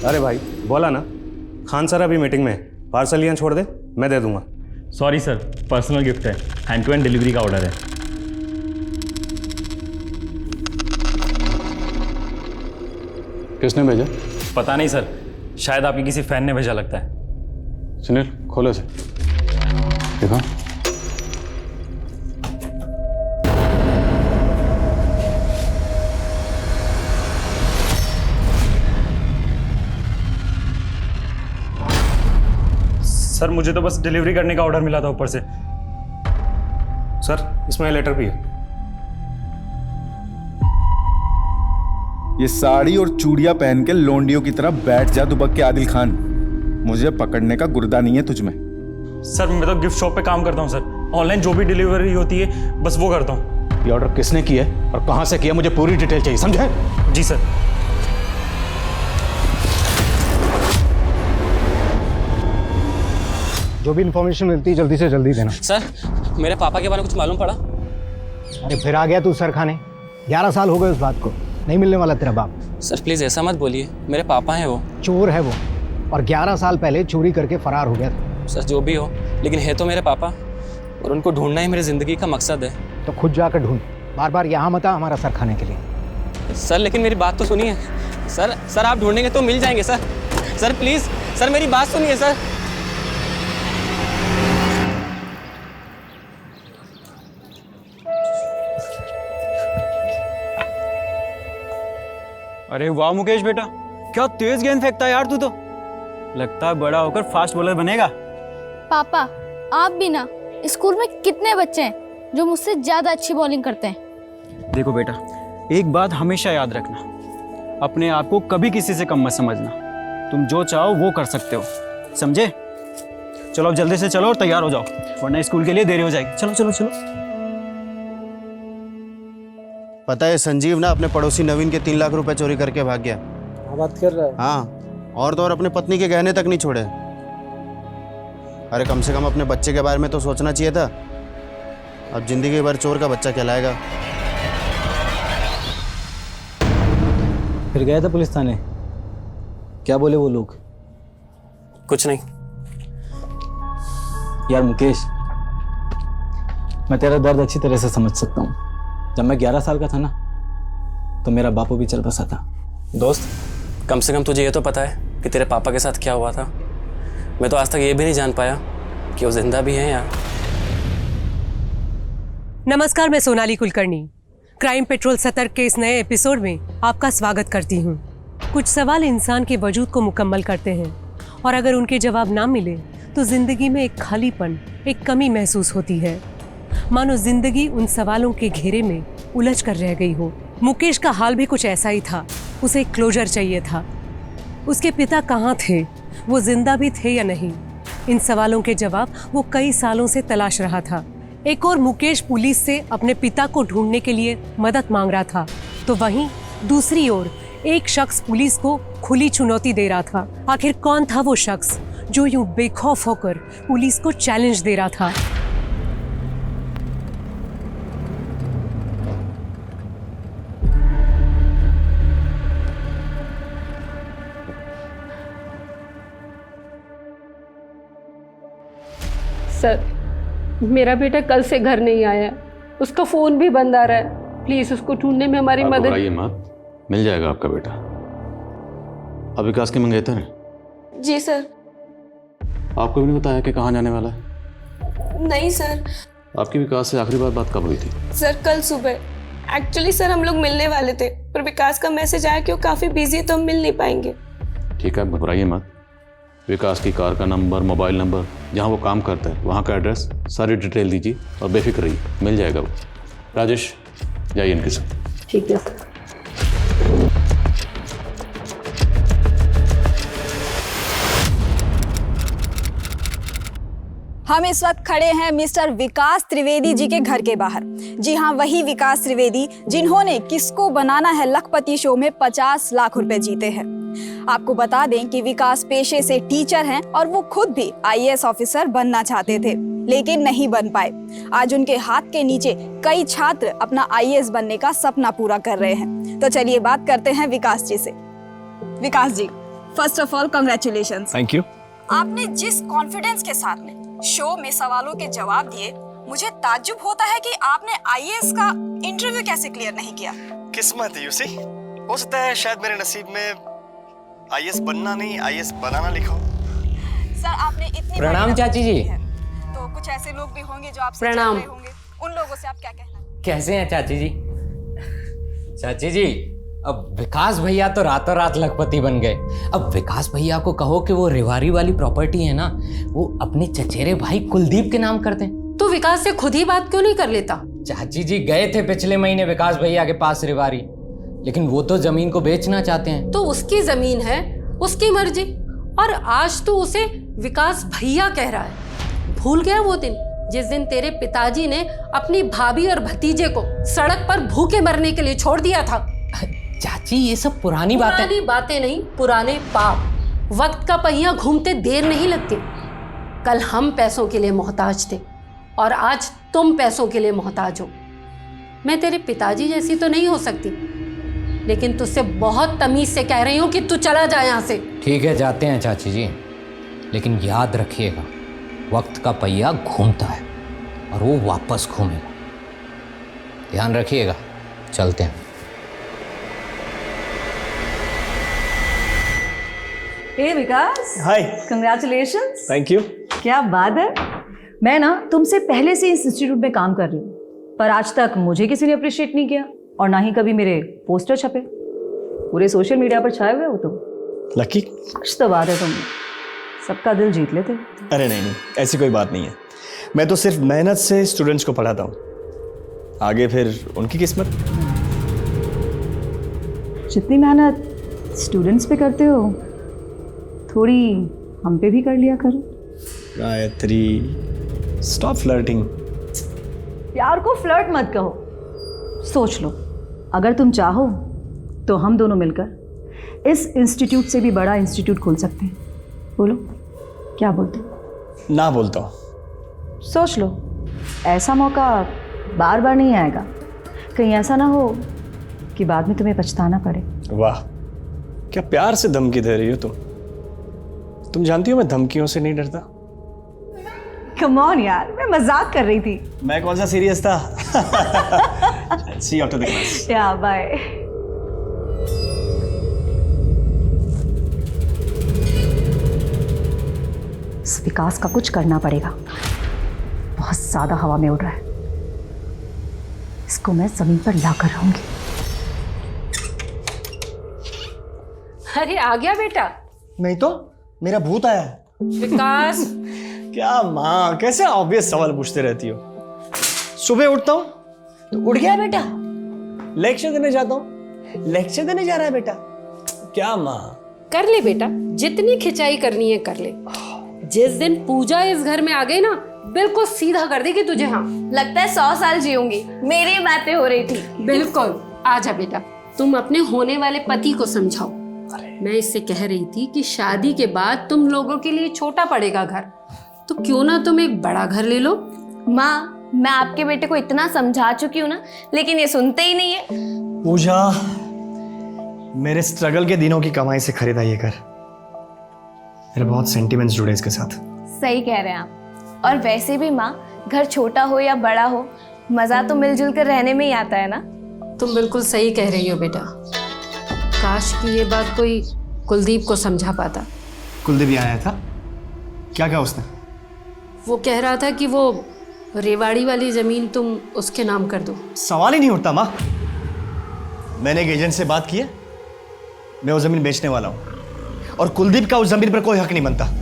अरे भाई बोला ना, खान सर अभी मीटिंग में है, पार्सल यहाँ छोड़ दे, मैं दे दूंगा। सॉरी सर, पर्सनल गिफ्ट है, हैंड टू हैंड डिलीवरी का ऑर्डर है। किसने भेजा? पता नहीं सर, शायद आपके किसी फैन ने भेजा लगता है। सुनील खोलो से, देखो। सर मुझे तो बस डिलीवरी करने का ऑर्डर मिला था ऊपर से। सर इसमें लेटर भी है। ये साड़ी और चूड़ियां पहन के लोंडियों की तरह बैठ जा दुबक के आदिल खान। मुझे पकड़ने का गुर्दा नहीं है तुझमें। सर मैं तो गिफ्ट शॉप पे काम करता हूँ सर, ऑनलाइन जो भी डिलीवरी होती है बस वो करता हूँ। ये ऑर्डर किसने किया है और कहां से किया, मुझे पूरी डिटेल चाहिए, समझे? जी सर। जो भी इन्फॉर्मेशन मिलती है जल्दी से जल्दी देना। सर मेरे पापा के बारे में कुछ मालूम पड़ा? अरे फिर आ गया तू सर खाने। 11 साल हो गए उस बात को, नहीं मिलने वाला तेरा बाप। सर प्लीज़ ऐसा मत बोलिए, मेरे पापा हैं वो। चोर है वो, और 11 साल पहले चोरी करके फरार हो गया था। सर जो भी हो, लेकिन है तो मेरे पापा, और उनको ढूंढना ही मेरी ज़िंदगी का मकसद है। तो खुद जाकर ढूंढ, बार बार यहाँ मत आ हमारा सर खाने के लिए। सर लेकिन मेरी बात तो सुनिए सर आप ढूंढेंगे तो मिल जाएंगे सर प्लीज़ सर मेरी बात सुनिए सर। अरे वाह मुकेश बेटा, क्या तेज गेंद फेंकता है यार तू तो। लगता है बड़ा होकर फास्ट बॉलर बनेगा। पापा आप भी ना, स्कूल में कितने बच्चे हैं जो मुझसे ज्यादा अच्छी बॉलिंग करते हैं। देखो बेटा, एक बात हमेशा याद रखना, अपने आप को कभी किसी से कम मत समझना। तुम जो चाहो वो कर सकते हो, समझे? चलो अब जल्दी से चलो और तैयार हो जाओ, वरना स्कूल के लिए देरी हो जाएगी। चलो चलो चलो। पता है संजीव ना अपने पड़ोसी नवीन के 3 लाख रुपए चोरी करके भाग गया। बात कर रहा है? हाँ, और तो और अपने पत्नी के गहने तक नहीं छोड़े। अरे कम से कम अपने बच्चे के बारे में तो सोचना चाहिए था। अब जिंदगी भर चोर का बच्चा कहलाएगा। फिर गया था पुलिस थाने, क्या बोले वो लोग? कुछ नहीं। यार मुकेश, मैं तेरा दर्द अच्छी तरह से समझ सकता हूँ। जब मैं 11 साल का था ना, तो मेरा बापू भी चल बसा था। दोस्त कम से कम तुझे ये तो पता है कि तेरे पापा के साथ क्या हुआ था। मैं तो आज तक ये भी नहीं जान पाया कि वो जिंदा भी हैं या। नमस्कार, मैं सोनाली कुलकर्णी क्राइम पेट्रोल सतर्क के इस नए एपिसोड में आपका स्वागत करती हूँ। कुछ सवाल इंसान के वजूद को मुकम्मल करते हैं, और अगर उनके जवाब ना मिले तो जिंदगी में एक खालीपन, एक कमी महसूस होती है, मानो जिंदगी उन सवालों के घेरे में उलझ कर रह गई हो। मुकेश का हाल भी कुछ ऐसा ही था। उसे एक क्लोजर चाहिए था। उसके पिता कहाँ थे, वो जिंदा भी थे या नहीं, इन सवालों के जवाब वो कई सालों से तलाश रहा था। एक और मुकेश पुलिस से अपने पिता को ढूंढने के लिए मदद मांग रहा था, तो वहीं दूसरी ओर एक शख्स पुलिस को खुली चुनौती दे रहा था। आखिर कौन था वो शख्स जो यूं बेखौफ होकर पुलिस को चैलेंज दे रहा था? सर मेरा बेटा कल से घर नहीं आया, उसका फ़ोन भी बंद आ रहा है। प्लीज़ उसको ढूंढने में हमारी मदद। घबराइए मत, मिल जाएगा आपका बेटा। अब विकास के मंगेतर हैं? जी सर। आपको भी नहीं बताया कि कहाँ जाने वाला है? नहीं सर। आपकी विकास से आखिरी बात कब हुई थी? सर कल सुबह। एक्चुअली सर हम लोग मिलने वाले थे, पर विकास का मैसेज आया कि वो काफ़ी बिजी है तो हम मिल नहीं पाएंगे। ठीक है, घबराइए मत। विकास की कार का नंबर, मोबाइल नंबर, जहाँ वो काम करता है वहाँ का एड्रेस, सारी डिटेल दीजिए और बेफिक्र रहिए, मिल जाएगा वो। राजेश जाइए इनके साथ। ठीक है सर। हम इस वक्त खड़े हैं मिस्टर विकास त्रिवेदी जी के घर के बाहर। जी हाँ, वही विकास त्रिवेदी जिन्होंने किसको बनाना है लखपति शो में 50 लाख रुपए जीते हैं। आपको बता दें कि विकास पेशे से टीचर हैं और वो खुद भी आईएएस ऑफिसर बनना चाहते थे, लेकिन नहीं बन पाए। आज उनके हाथ के नीचे कई छात्र अपना आईएएस बनने का सपना पूरा कर रहे हैं। तो चलिए बात करते हैं विकास जी से। Vikas ji, first of all congratulations. Thank you. आपने जिस कॉन्फिडेंस के साथ में शो में सवालों के जवाब दिए, मुझे ताज्जुब होता है कि आपने आईएएस का इंटरव्यू कैसे क्लियर नहीं किया। किस्मत है यूसी, हो सकता है शायद मेरे नसीब में आईएएस बनना नहीं आईएएस बनाना लिखा हो। सर आपने इतनी प्रणाम चाची जी। तो कुछ ऐसे लोग भी होंगे जो आपसे प्रणाम। चिढ़ रहे होंगे, उन लोगों से आप क्या कहना? कैसे हैं चाची जी? चाची जी, अब विकास भैया तो रातों रात लखपति बन गए। अब विकास भैया को कहो कि वो रेवाड़ी वाली प्रॉपर्टी है ना, वो अपने चचेरे भाई कुलदीप के नाम कर दें। तो विकास से खुद ही बात क्यों नहीं कर लेता? चाची जी गए थे पिछले महीने विकास भैया के पास रेवाड़ी, लेकिन वो तो जमीन को बेचना चाहते हैं। तो उसकी जमीन है, उसकी मर्जी। और आज तो उसे विकास भैया कह रहा है। भूल गया वो दिन जिस दिन तेरे पिताजी ने अपनी भाभी और भतीजे को सड़क पर भूखे मरने के लिए छोड़ दिया था? चाची ये सब पुरानी बातें नहीं, पुराने पाप। वक्त का पहिया घूमते देर नहीं लगती। कल हम पैसों के लिए मोहताज थे और आज तुम पैसों के लिए मोहताज हो। मैं तेरे पिताजी जैसी तो नहीं हो सकती, लेकिन तुझसे बहुत तमीज से कह रही हूँ कि तू चला जा यहाँ से। ठीक है जाते हैं चाची जी, लेकिन याद रखिएगा वक्त का पहिया घूमता है और वो वापस घूमेगा। ध्यान रखिएगा, चलते हैं। हे विकास, हाय। कंग्रेचुलेशंस। Thank you. क्या बात है। मैं ना तुमसे पहले से इस इंस्टीट्यूट में काम कर रही हूँ, पर आज तक मुझे किसी ने अप्रिशिएट नहीं किया और ना ही कभी मेरे पोस्टर छपे। पूरे सोशल मीडिया पर छाए हुए हो तुम। लकी। कुछ तो बात है, तुम सबका दिल जीत लेते। अरे नहीं, ऐसी कोई बात नहीं है। मैं तो सिर्फ मेहनत से स्टूडेंट्स को पढ़ाता हूँ, आगे फिर उनकी किस्मत। जितनी मेहनत स्टूडेंट्स पे करते हो, थोड़ी हम पे भी कर लिया करो। Gayatri, stop flirting. प्यार को फ्लर्ट मत कहो। सोच लो, अगर तुम चाहो तो हम दोनों मिलकर इस इंस्टीट्यूट से भी बड़ा इंस्टीट्यूट खोल सकते हैं। बोलो, क्या बोलते हो? ना बोलता हूँ। सोच लो, ऐसा मौका बार बार नहीं आएगा। कहीं ऐसा ना हो कि बाद में तुम्हें पछताना पड़े। वाह, क्या प्यार से धमकी दे रही हो तुम जानती हो मैं धमकियों से नहीं डरता। कम ऑन यार, मैं मजाक कर रही थी। मैं कौन सा सीरियस था। सी यू आफ्टर द क्लास। या बाय। इस विकास का कुछ करना पड़ेगा, बहुत ज्यादा हवा में उड़ रहा है। इसको मैं जमीन पर लाकर रहूंगी। अरे आ गया बेटा। नहीं तो मेरा भूत आया है। विकास। क्या माँ, कैसे ऑब्वियस सवाल पूछते रहती हो। सुबह उठता हूँ तो उठ गया बेटा, लेक्चर देने जाता हूँ, लेक्चर देने जा रहा है बेटा। क्या माँ। कर ले बेटा, जितनी खिंचाई करनी है कर ले। जिस दिन पूजा इस घर में आ गई ना, बिल्कुल सीधा कर देगी तुझे। हाँ, लगता है 100 साल जीऊंगी। मेरी बातें हो रही थी। बिल्कुल। आजा बेटा, तुम अपने होने वाले पति को समझाओ। मैं इससे कह रही थी कि शादी के बाद तुम लोगों के लिए छोटा पड़ेगा घर, तो क्यों ना तुम एक बड़ा घर ले लो। माँ, मैं आपके बेटे को इतना समझा चुकी हूँ ना, लेकिन ये सुनते ही नहीं है। पूजा, मेरे स्ट्रगल के दिनों की कमाई से खरीदा ये घर। मेरे बहुत सेंटिमेंट्स जुड़े इसके साथ। सही कह रहे हैं आप। और वैसे भी माँ, घर छोटा हो या बड़ा हो, मजा तो मिलजुल कर रहने में ही आता है ना। तुम बिल्कुल सही कह रही हो बेटा। काश कि ये बात कोई कुलदीप को समझा पाता। कुलदीप यहाँ आया था, क्या कहा उसने? वो कह रहा था कि वो रेवाड़ी वाली जमीन तुम उसके नाम कर दो। सवाल ही नहीं उठता माँ। मैंने एक एजेंट से बात की है, मैं वो जमीन बेचने वाला हूँ और कुलदीप का उस जमीन पर कोई हक नहीं बनता।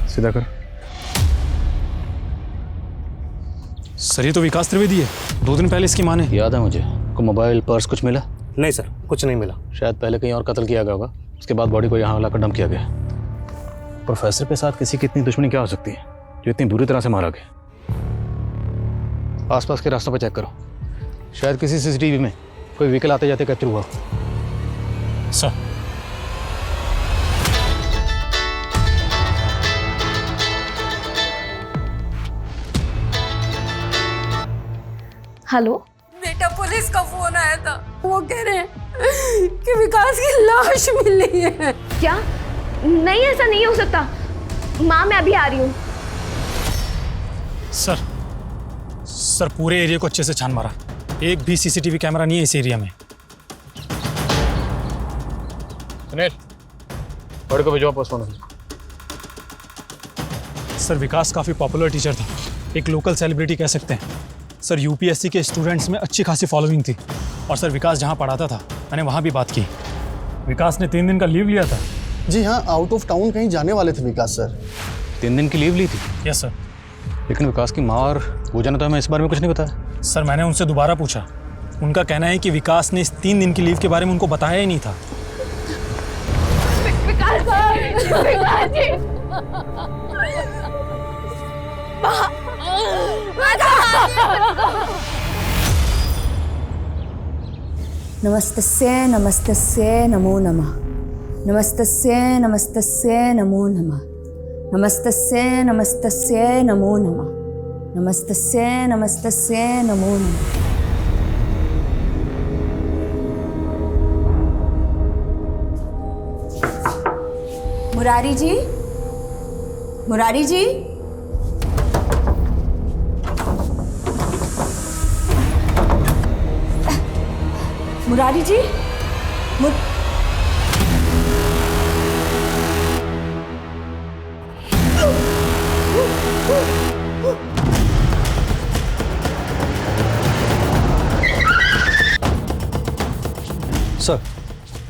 सीधा कर। सर ये तो विकास त्रिवेदी है, 2 दिन पहले इसकी मां ने। याद है मुझे। आपको मोबाइल पर्स कुछ मिला? नहीं सर, कुछ नहीं मिला। शायद पहले कहीं और कत्ल किया गया होगा, उसके बाद बॉडी को यहाँ लाकर डंप किया गया। प्रोफेसर के साथ किसी की इतनी दुश्मनी क्या हो सकती है जो इतनी बुरी तरह से मारा गया? आसपास के रास्तों पर चेक करो, शायद किसी सीसीटीवी में कोई व्हीकल आते जाते कैप्चर हुआ। सर हेलो बेटा, पुलिस का फोन आया था। वो कह रहे हैं कि विकास की लाश मिली है। क्या? नहीं, ऐसा नहीं हो सकता। माँ, मैं अभी आ रही हूँ। सर पूरे एरिया को अच्छे से छान मारा, एक भी सीसीटीवी कैमरा नहीं है इस एरिया में। सुनील, बॉडी को भिजवा पोस्टमार्टम। सर विकास काफ़ी पॉपुलर टीचर था, एक लोकल सेलिब्रिटी कह सकते हैं। सर यूपीएससी के स्टूडेंट्स में अच्छी खासी फॉलोइंग थी। और सर विकास जहाँ पढ़ाता था मैंने वहाँ भी बात की। विकास ने 3 दिन का लीव लिया था। जी हाँ, आउट ऑफ टाउन कहीं जाने वाले थे विकास सर। 3 दिन की लीव ली थी? Yes sir. लेकिन विकास की माँ और पूजा ने तो हमें इस बारे में कुछ नहीं बताया। सर मैंने उनसे दोबारा पूछा, उनका कहना है कि विकास ने इस 3 दिन की लीव के बारे में उनको बताया ही नहीं था। विकास जी, नमस्तस्य नमस्तस्य नमो नमः। नमस्तस्य नमस्तस्य नमो नमः। नमस्तस्य नमस्तस्य नमो नमः। नमस्तस्य नमस्तस्य नमो नमः। मुरारी जी, मुरारी जी, मुरारी जी,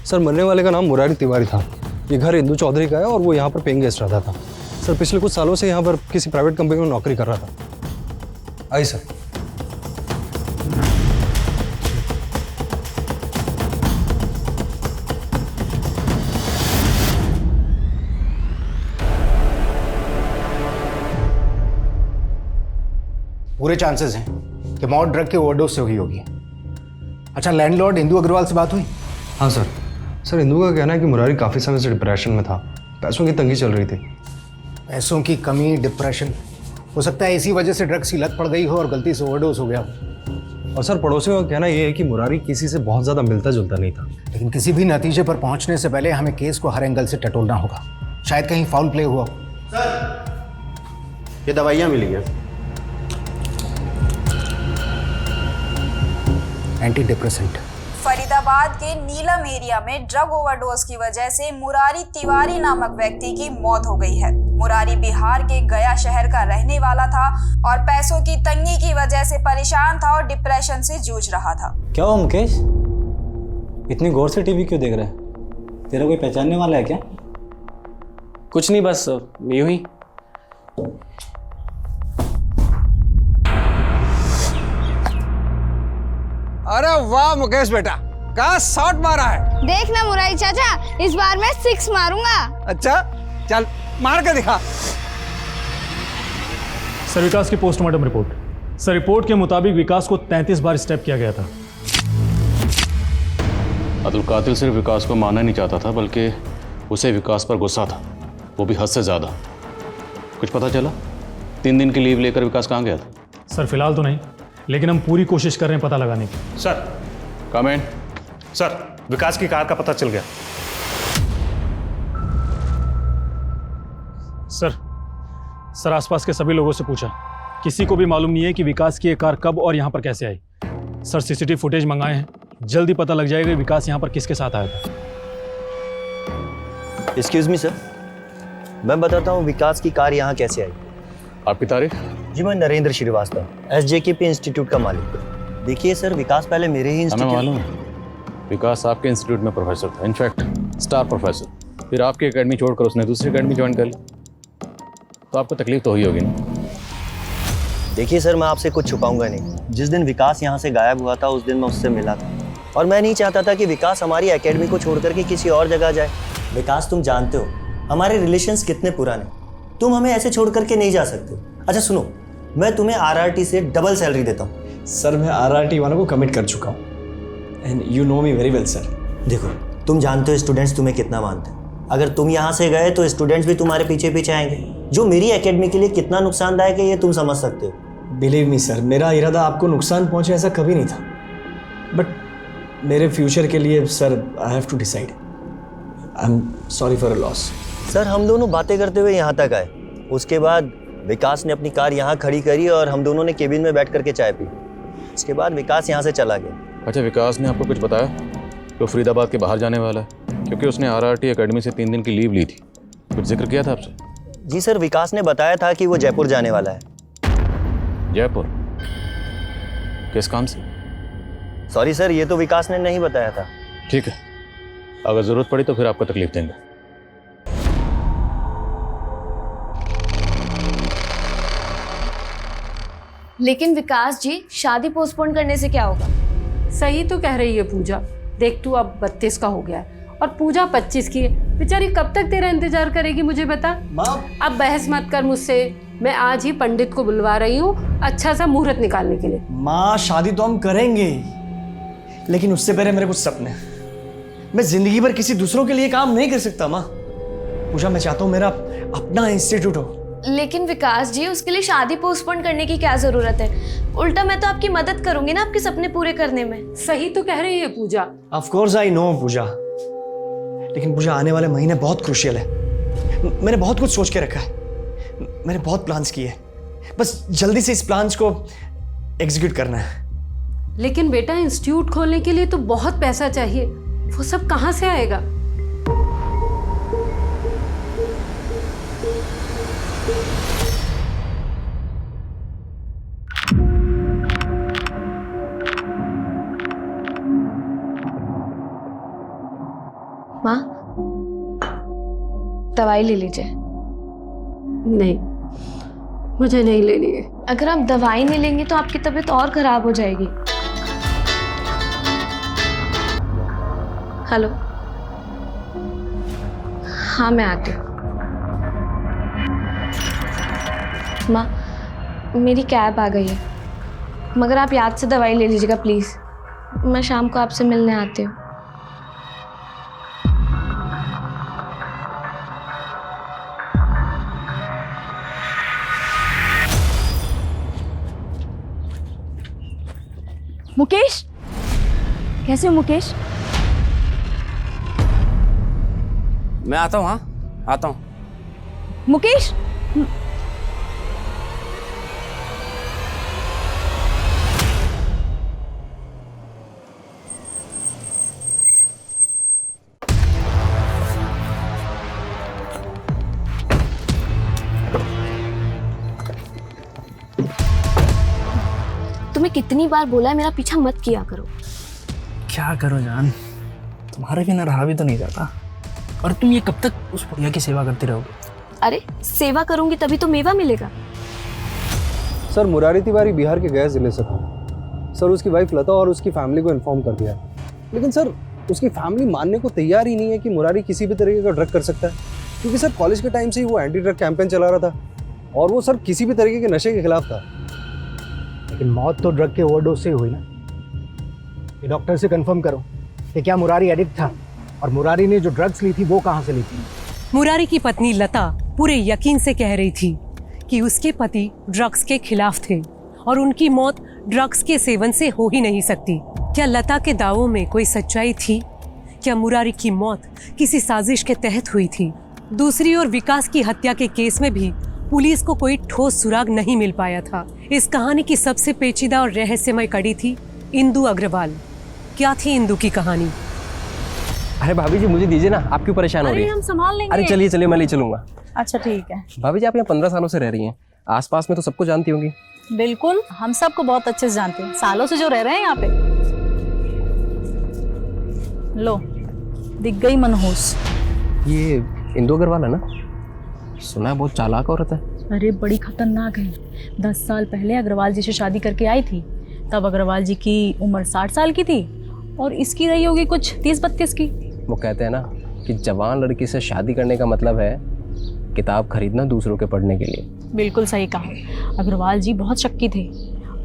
सर मरने वाले का नाम मुरारी तिवारी था। ये घर इंदू चौधरी का है और वो यहाँ पर पेइंग गेस्ट रहता था। सर पिछले कुछ सालों से यहाँ पर किसी प्राइवेट कंपनी में नौकरी कर रहा था। आइए सर। पूरे चांसेस हैं कि मौत ड्रग के ओवरडोज से हुई होगी। अच्छा, लैंडलॉर्ड इंदू अग्रवाल से बात हुई? हाँ सर इंदू का कहना है कि मुरारी काफ़ी समय से डिप्रेशन में था, पैसों की तंगी चल रही थी। पैसों की कमी, डिप्रेशन, हो सकता है इसी वजह से ड्रग्स की लत पड़ गई हो और गलती से ओवरडोज हो गया हो। और सर पड़ोसियों का कहना यह है कि मुरारी किसी से बहुत ज़्यादा मिलता जुलता नहीं था। लेकिन किसी भी नतीजे पर पहुंचने से पहले हमें केस को हर एंगल से टटोलना होगा। शायद कहीं फाउल प्ले हुआ हो। ये दवाइयाँ मिली हैं, एंटी डिप्रेसेंट। फरीदाबाद के नीलम एरिया में ड्रग ओवरडोज की वजह से मुरारी तिवारी नामक व्यक्ति की मौत हो गई है। मुरारी बिहार के गया शहर का रहने वाला था और पैसों की तंगी की वजह से परेशान था और डिप्रेशन से जूझ रहा था। क्या हुआ मुकेश, इतनी गौर से टीवी क्यों देख रहा है? तेरा कोई पहचानने वाला है क्या? कुछ नहीं, बस यूं ही। अरे वाह मुकेश बेटा, क्या शॉट मारा है। देखना मुरारी चाचा, इस बार मैं 6 मारूंगा। अच्छा चल मार के दिखा। सर विकास की पोस्टमार्टम रिपोर्ट। सर रिपोर्ट के मुताबिक विकास को 33 बार स्टेप किया गया था। अब्दुल कातिल सिर्फ विकास को मारना नहीं चाहता था, बल्कि उसे विकास पर गुस्सा था, वो भी हद से ज़्यादा। कुछ पता चला 3 दिन की लीव लेकर विकास कहाँ गया था? सर फिलहाल तो नहीं, लेकिन हम पूरी कोशिश कर रहे हैं पता लगाने की। Sir comment. सर विकास की कार का पता चल गया। सर आसपास के सभी लोगों से पूछा, किसी को भी मालूम नहीं है कि विकास की ये कार कब और यहाँ पर कैसे आई। सर सीसीटीवी फुटेज मंगाए हैं, जल्दी पता लग जाएगा विकास यहाँ पर किसके साथ आया था। एक्सक्यूज मी सर, मैं बताता हूँ विकास की कार यहाँ कैसे आई। आपकी तारीफ? जी मैं नरेंद्र श्रीवास्तव, SJKP इंस्टीट्यूट का मालिक। देखिए सर, विकास पहले मेरे ही हमें मालूम है, विकास आपके इंस्टीट्यूट में प्रोफेसर था, इनफैक्ट स्टार प्रोफेसर। फिर आपकी एकेडमी छोड़कर उसने दूसरी एकेडमी ज्वाइन कर ली, तो आपको तकलीफ तो हुई होगी ना? देखिए सर, मैं आपसे कुछ छुपाऊंगा नहीं। जिस दिन विकास यहाँ से गायब हुआ था उस दिन मैं उससे मिला था, और मैं नहीं चाहता था कि विकास हमारी एकेडमी को छोड़ करके किसी और जगह जाए। विकास, तुम जानते हो हमारे रिलेशंस कितने पुराने, तुम हमें ऐसे छोड़ करके नहीं जा सकते। अच्छा सुनो, मैं तुम्हें RRT से डबल सैलरी देता हूँ। सर मैं RRT वालों को कमिट कर चुका हूँ, and you know me very well sir. देखो, तुम जानते हो स्टूडेंट्स तुम्हें कितना मानते हैं। अगर तुम यहाँ से गए तो स्टूडेंट्स भी तुम्हारे पीछे पीछे आएंगे, जो मेरी एकेडमी के लिए कितना नुकसानदायक है ये तुम समझ सकते हो। बिलीव मी सर, मेरा इरादा आपको नुकसान पहुँचे ऐसा कभी नहीं था, बट मेरे फ्यूचर के लिए sir I have to decide. I am sorry for a loss. Sir हम दोनों बातें करते हुए यहाँ तक आए, उसके बाद विकास ने अपनी कार यहाँ खड़ी करी और हम दोनों ने केबिन में बैठ करके चाय पी। उसके बाद विकास यहाँ से चला गया। अच्छा, विकास ने आपको कुछ बताया कि वो फरीदाबाद के बाहर जाने वाला है? क्योंकि उसने RRT एकेडमी से 3 दिन की लीव ली थी। कुछ जिक्र किया था आपसे? जी सर, विकास ने बताया था कि वो जयपुर जाने वाला है। जयपुर? किस काम से? सॉरी सर, ये तो विकास ने नहीं बताया था। ठीक है, अगर ज़रूरत पड़ी तो फिर आपको तकलीफ देंगे। लेकिन विकास जी, शादी पोस्टपोन करने से क्या होगा? सही तो कह रही है पूजा। देख तू अब 32 का हो गया है और पूजा 25 की है। बेचारी कब तक तेरा इंतजार करेगी मुझे बता। अब बहस मत कर मुझसे, मैं आज ही पंडित को बुलवा रही हूँ अच्छा सा मुहूर्त निकालने के लिए। माँ, शादी तो हम करेंगे, लेकिन उससे पहले मेरे कुछ सपने। मैं जिंदगी भर किसी दूसरों के लिए काम नहीं कर सकता माँ। पूजा, मैं चाहता हूँ मेरा अपना इंस्टीट्यूट हो। लेकिन विकास जी, उसके लिए शादी पोस्टपोन करने की क्या जरूरत है? उल्टा मैं तो आपकी मदद करूंगी ना आपके सपने पूरे करने में। सही तो कह रही है पूजा। ऑफ कोर्स आई नो पूजा, लेकिन पूजा आने वाले महीने बहुत क्रूशियल है। मैंने बहुत कुछ सोच के रखा है, मैंने बहुत प्लान्स किए, बस जल्दी से इस प्लान्स को एग्जीक्यूट करना है। लेकिन बेटा, इंस्टीट्यूट खोलने के लिए तो बहुत पैसा चाहिए, वो सब कहाँ से आएगा? माँ, दवाई ले लीजिए। नहीं, मुझे नहीं लेनी है। अगर आप दवाई नहीं लेंगे तो आपकी तबीयत और खराब हो जाएगी। हेलो, हाँ मैं आती हूँ। माँ, मेरी कैब आ गई है, मगर आप याद से दवाई ले लीजिएगा प्लीज़। मैं शाम को आपसे मिलने आती हूँ। मुकेश, कैसे हो मुकेश? मैं आता हूँ। हाँ आता हूँ। मुकेश, तुम्हें कितनी बार बोला है मेरा पीछा मत किया करो। क्या करो जान, तुम्हारे बिना रहा भी तो नहीं जाता। और तुम ये कब तक उस बुढ़िया की सेवा करते रहोगे? अरे सेवा करूंगी तभी तो मेवा मिलेगा। सर, मुरारी तिवारी बिहार के गए जिले से था। सर, उसकी वाइफ लता और उसकी फैमिली को इन्फॉर्म कर दिया, लेकिन सर उसकी फैमिली मानने को तैयार ही नहीं है कि मुरारी किसी भी तरीके का ड्रग कर सकता है, क्योंकि सर कॉलेज के टाइम से ही वो एंटी ड्रग कैंपेन चला रहा था और वो सर किसी भी तरीके के नशे के खिलाफ था। लेकिन मौत तो ड्रग के ओवरडोज से ही हुई ना। ये डॉक्टर से कंफर्म करो कि क्या मुरारी एडिक्ट था, और मुरारी ने जो ड्रग्स ली थी वो कहाँ से ली थी। मुरारी की पत्नी लता पूरे यकीन से कह रही थी कि उसके पति ड्रग्स के खिलाफ थे और उनकी मौत ड्रग्स के सेवन से हो ही नहीं सकती। क्या लता के दावों में कोई सच्चाई थी? क्या मुरारी की मौत किसी साजिश के तहत हुई थी? दूसरी ओर विकास की हत्या के केस में भी पुलिस को कोई ठोस सुराग नहीं मिल पाया था। इस कहानी की सबसे पेचीदा और रहस्यमय कड़ी थी इंदु अग्रवाल। क्या थी इंदु की कहानी? अरे भाभी जी, मुझे दीजिए ना, आप क्यों परेशान हो रही है? हम संभाल लेंगे। अरे चलिए चलिए, मैं ले चलूंगा। अच्छा ठीक है। भाभी जी, आप यहाँ 15 सालों से रह रही हैं, आसपास में तो सबको जानती होंगी। बिल्कुल, हम सबको बहुत अच्छे से जानते हैं, सालों से जो रह रहे हैं यहाँ पे। लो, दिख गई मनहूस। ये इंदु अग्रवाल है ना? सुना है बहुत चालाक औरत है। अरे बड़ी खतरनाक है। 10 साल पहले अग्रवाल जी से शादी करके आई थी, तब अग्रवाल जी की उम्र 60 साल की थी और इसकी रही होगी कुछ 30-32 की। वो कहते हैं ना कि जवान लड़की से शादी करने का मतलब है किताब खरीदना दूसरों के पढ़ने के लिए। बिल्कुल सही कहा। अग्रवाल जी बहुत शक्की थे।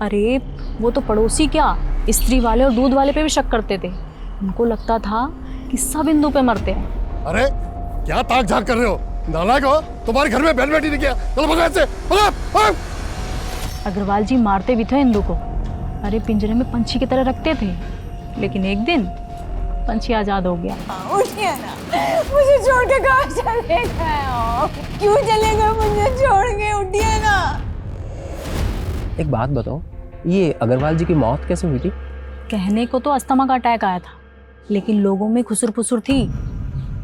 अरे वो तो पड़ोसी क्या, स्त्री वाले और दूध वाले पे भी शक करते थे। उनको लगता था कि सब इंदु पे मरते हैं। अरे क्या ताक झाक कर रहे हो? नालायक हो, तुम्हारे घर में बहन बेटी नहीं किया। चलो भगो ऐसे, भगो। अग्रवाल जी मारते भी थे इंदु को। अरे पिंजरे में पंछी की तरह रखते थे, लेकिन एक दिन पंछी आजाद हो गया। उठिए ना, मुझे छोड़ के कहाँ चले गए हो? क्यों चले गए मुझे छोड़ के? उठिए ना। एक बात बताओ, ये अग्रवाल जी की मौत कैसे हुई थी? कहने को तो अस्थमा का अटैक आया था, लेकिन लोगों में खुसुर फुसुर थी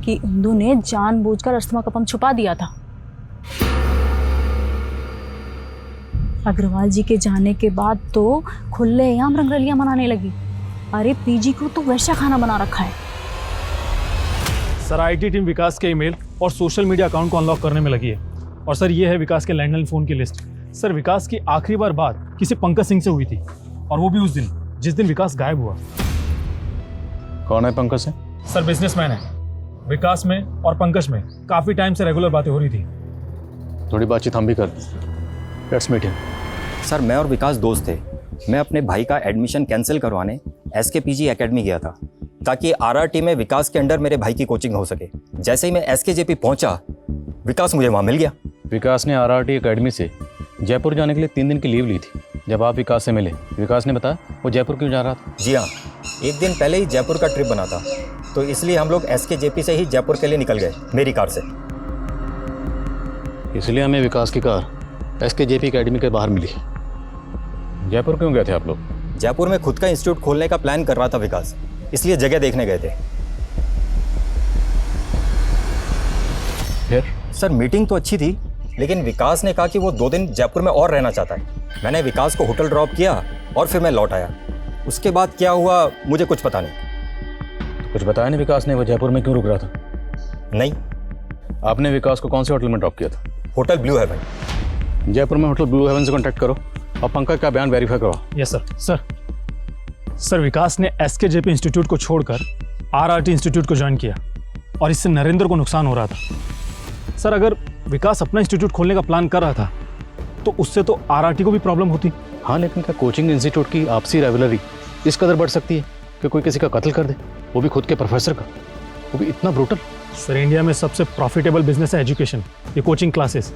कि इंदु ने जानबूझकर अस्थमा का पंप छुपा दिया था। अग्रवाल जी के जाने के बाद तो खुलेआम रंगरलियां मनाने लगी। अरे पीजी को तो वैसा खाना बना रखा है। सर आईटी टीम विकास के ईमेल और सोशल मीडिया अकाउंट को अनलॉक करने में लगी है। और सर ये है विकास के लैंडलाइन फ़ोन की लिस्ट। सर विकास की आखिरी बार बात किसी पंकज सिंह से हुई थी, और वो भी उस दिन जिस दिन विकास गायब हुआ। कौन है पंकज सिंह? सर बिजनेसमैन है। विकास में और पंकज में काफ़ी टाइम से रेगुलर बातें हो रही थी। थोड़ी बातचीत हम भी करते हैं। Let's meet him. सर मैं और विकास दोस्त थे। मैं अपने भाई का एडमिशन कैंसिल करवाने SKPG एकेडमी गया था, ताकि RRT में विकास के अंडर मेरे भाई की कोचिंग हो सके। जैसे ही मैं SKJP पहुंचा, विकास मुझे वहाँ मिल गया। विकास ने RRT एकेडमी से जयपुर जाने के लिए 3 दिन की लीव ली थी। जब आप विकास से मिले, विकास ने बताया वो जयपुर क्यों जा रहा था? जी हाँ, एक दिन पहले ही जयपुर का ट्रिप बना था, तो इसलिए हम लोग SKJP से ही जयपुर के लिए निकल गए, मेरी कार से। इसलिए हमें विकास की कार SKJP एकेडमी के बाहर मिली। जयपुर क्यों गए थे आप लोग? जयपुर में खुद का इंस्टीट्यूट खोलने का प्लान कर रहा था विकास, इसलिए जगह देखने गए थे। फिर? सर मीटिंग तो अच्छी थी, लेकिन विकास ने कहा कि वो 2 दिन जयपुर में और रहना चाहता है। मैंने विकास को होटल ड्रॉप किया और फिर मैं लौट आया। उसके बाद क्या हुआ मुझे कुछ पता नहीं। तो कुछ बताया नहीं विकास ने वो जयपुर में क्यों रुक रहा था? नहीं। आपने विकास को कौन से होटल में ड्रॉप किया था? Hotel blue heaven. जयपुर में होटल ब्लू हेवन से कॉन्टैक्ट करो और पंकज का बयान वेरीफाई करवाओ। Yes sir. सर विकास ने SKJP इंस्टीट्यूट को छोड़कर RRT इंस्टीट्यूट को ज्वाइन किया, और इससे नरेंद्र को नुकसान हो रहा था। सर अगर विकास अपना इंस्टीट्यूट खोलने का प्लान कर रहा था, तो उससे तो RRT को भी प्रॉब्लम होती। हाँ, लेकिन क्या कोचिंग इंस्टीट्यूट की आपसी राइवलरी इस कदर बढ़ सकती है कि कोई किसी का कत्ल कर दे, वो भी खुद के प्रोफेसर का, वो भी इतना ब्रूटल? सर इंडिया में सबसे प्रॉफिटेबल बिजनेस है एजुकेशन, ये कोचिंग क्लासेस।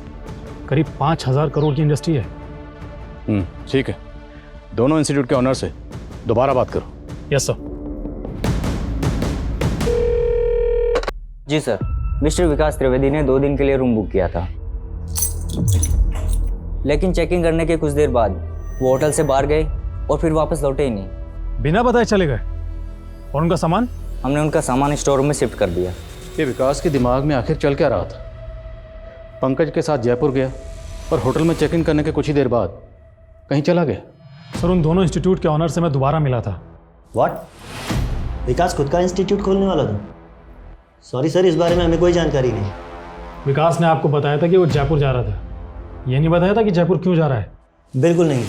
करीब 5,000 करोड़ की इंडस्ट्री है। ठीक है, दोनों इंस्टीट्यूट के ऑनर से दोबारा बात करो। Yes sir. जी सर, मिस्टर विकास त्रिवेदी ने 2 दिन के लिए रूम बुक किया था, लेकिन चेकिंग करने के कुछ देर बाद वो होटल से बाहर गए और फिर वापस लौटे ही नहीं। बिना बताए चले गए? और उनका सामान? हमने उनका सामान स्टोर रूम में शिफ्ट कर दिया। ये विकास के दिमाग में आखिर चल क्या रहा था? पंकज के साथ जयपुर गया और होटल में चेक इन करने के कुछ ही देर बाद कहीं चला गया। सर उन दोनों इंस्टीट्यूट के ऑनर से मैं दोबारा मिला था। व्हाट? विकास खुद का इंस्टीट्यूट खोलने वाला था? सॉरी सर, इस बारे में हमें कोई जानकारी नहीं। विकास ने आपको बताया था कि वो जयपुर जा रहा था, ये नहीं बताया था कि जयपुर क्यों जा रहा है? बिल्कुल नहीं।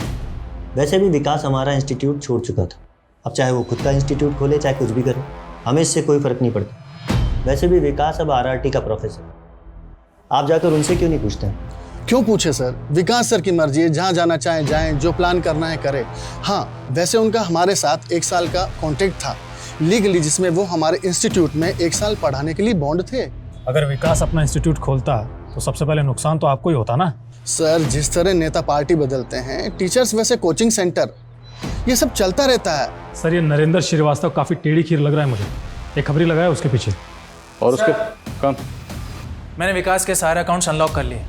वैसे भी विकास हमारा इंस्टीट्यूट छोड़ चुका था। अब चाहे वो खुद का इंस्टीट्यूट खोले, चाहे कुछ भी करे, हमें इससे कोई फ़र्क नहीं पड़ता। वैसे भी विकास अब RRT का प्रोफेसर। आप जाकर उनसे क्यों नहीं पूछते हैं? क्यों पूछे सर, विकास सर की मर्जी है, जहाँ जाना चाहें जाएं, जो प्लान करना है करें। हाँ, वैसे उनका हमारे साथ 1 साल का कॉन्ट्रैक्ट था लीगली, जिसमें वो हमारे इंस्टीट्यूट में 1 साल पढ़ाने के लिए बॉन्ड थे। अगर विकास अपना इंस्टीट्यूट खोलता तो सबसे पहले नुकसान तो आपको ही होता ना। सर जिस तरह नेता पार्टी बदलते हैं, टीचर्स वैसे कोचिंग सेंटर, ये सब चलता रहता है। सर ये नरेंद्र श्रीवास्तव काफ़ी टेढ़ी खीर लग रहा है मुझे। एक खबरी लगाया उसके पीछे। और उसके कम मैंने विकास के सारे अकाउंट्स अनलॉक कर लिए।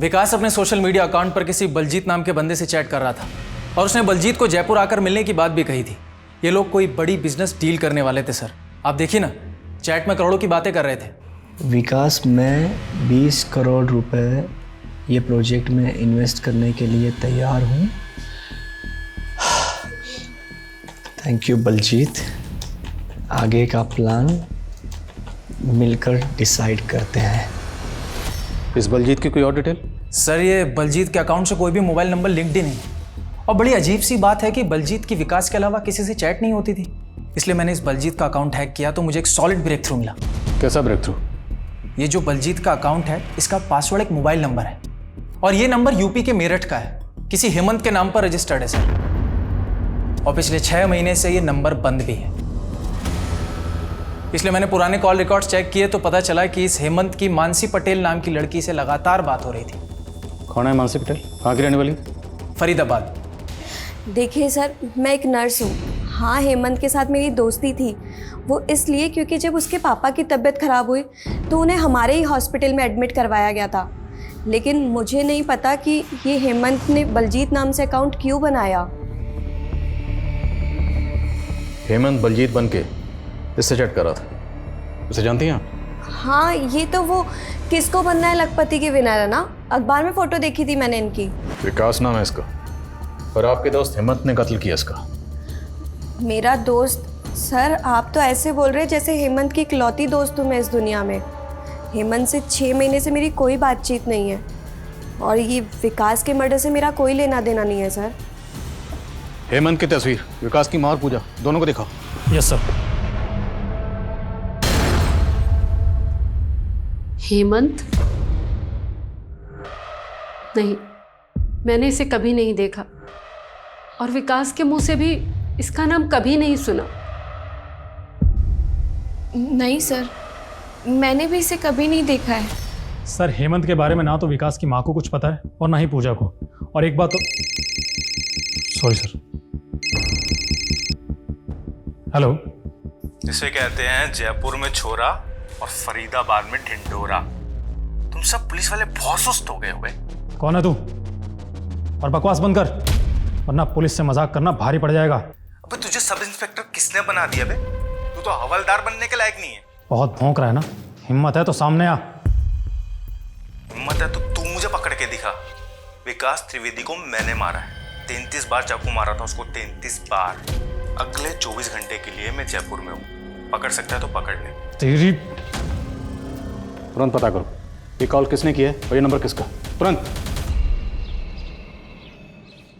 विकास अपने सोशल मीडिया अकाउंट पर किसी बलजीत नाम के बंदे से चैट कर रहा था, और उसने बलजीत को जयपुर आकर मिलने की बात भी कही थी। ये लोग कोई बड़ी बिजनेस डील करने वाले थे सर। आप देखिए ना, चैट में करोड़ों की बातें कर रहे थे। विकास, मैं 20 करोड़ रुपए ये प्रोजेक्ट में इन्वेस्ट करने के लिए तैयार हूँ। Thank you Baljeet. आगे का प्लान मिलकर डिसाइड करते हैं। इस बलजीत की कोई और डिटेल? सर ये बलजीत के अकाउंट से कोई भी मोबाइल नंबर लिंक्ड ही नहीं है। और बड़ी अजीब सी बात है कि बलजीत की विकास के अलावा किसी से चैट नहीं होती थी। इसलिए मैंने इस बलजीत का अकाउंट हैक किया तो मुझे एक सॉलिड ब्रेक थ्रू मिला। कैसा ब्रेक थ्रू? ये जो बलजीत का अकाउंट है इसका पासवर्ड एक मोबाइल नंबर है और ये नंबर यूपी के मेरठ का है, किसी हेमंत के नाम पर रजिस्टर्ड है सर। और पिछले 6 महीने से ये नंबर बंद भी है। इसलिए मैंने पुराने कॉल रिकॉर्ड्स चेक किए तो पता चला कि इस हेमंत की मानसी पटेल नाम की लड़की से लगातार बात हो रही थी। कौन है मानसी पटेल? कहाँ की रहने वाली? फरीदाबाद। देखिए सर, मैं एक नर्स हूँ। हाँ, हेमंत के साथ मेरी दोस्ती थी। वो इसलिए क्योंकि जब उसके पापा की तबीयत ख़राब हुई तो उन्हें हमारे ही हॉस्पिटल में एडमिट करवाया गया था। लेकिन मुझे नहीं पता कि ये हेमंत ने बलजीत नाम से अकाउंट क्यों बनाया। हेमंत बलजीत बन के इससे चैट कर रहा था। उसे जानती हैं आप? हाँ, ये तो वो किसको बनना है लखपति के विनर है ना। अखबार में फ़ोटो देखी थी मैंने इनकी। विकास नाम है इसका और आपके दोस्त हेमंत ने कत्ल किया इसका। मेरा दोस्त? सर, आप तो ऐसे बोल रहे हैं जैसे हेमंत की इकलौती दोस्त हूँ मैं इस दुनिया में। हेमंत से 6 महीने से मेरी कोई बातचीत नहीं है और ये विकास के मर्डर से मेरा कोई लेना देना नहीं है सर। हेमंत की तस्वीर, विकास की मां और पूजा, दोनों को दिखाओ। Yes sir. हेमंत? नहीं, मैंने इसे कभी नहीं देखा और विकास के मुंह से भी इसका नाम कभी नहीं सुना। नहीं सर, मैंने भी इसे कभी नहीं देखा है। सर, हेमंत के बारे में ना तो विकास की माँ को कुछ पता है और ना ही पूजा को। और एक बात तो, सॉरी सर। हेलो। इसे कहते हैं जयपुर में छोरा और फरीदाबाद में ढिंडोरा। तुम सब पुलिस वाले बहुत सुस्त हो गए हो बे। कौन है तू? और बकवास बंद कर, वरना पुलिस से मजाक करना भारी पड़ जाएगा। अबे तुझे सब इंस्पेक्टर किसने बना दिया बे? तू तो हवलदार बनने के लायक नहीं है। बहुत भौंक रहा है ना। हिम्मत है तो सामने आ। हिम्मत है तो तू मुझे पकड़ के दिखा। विकास त्रिवेदी को मैंने मारा है। 33 बार चाकू मारा था उसको, 33 बार। अगले 24 घंटे के लिए मैं जयपुर में हूँ। पकड़ सकता है तो पकड़ ले। तेरी। तुरंत पता करो ये कॉल किसने किया है और ये नंबर किसका, तुरंत।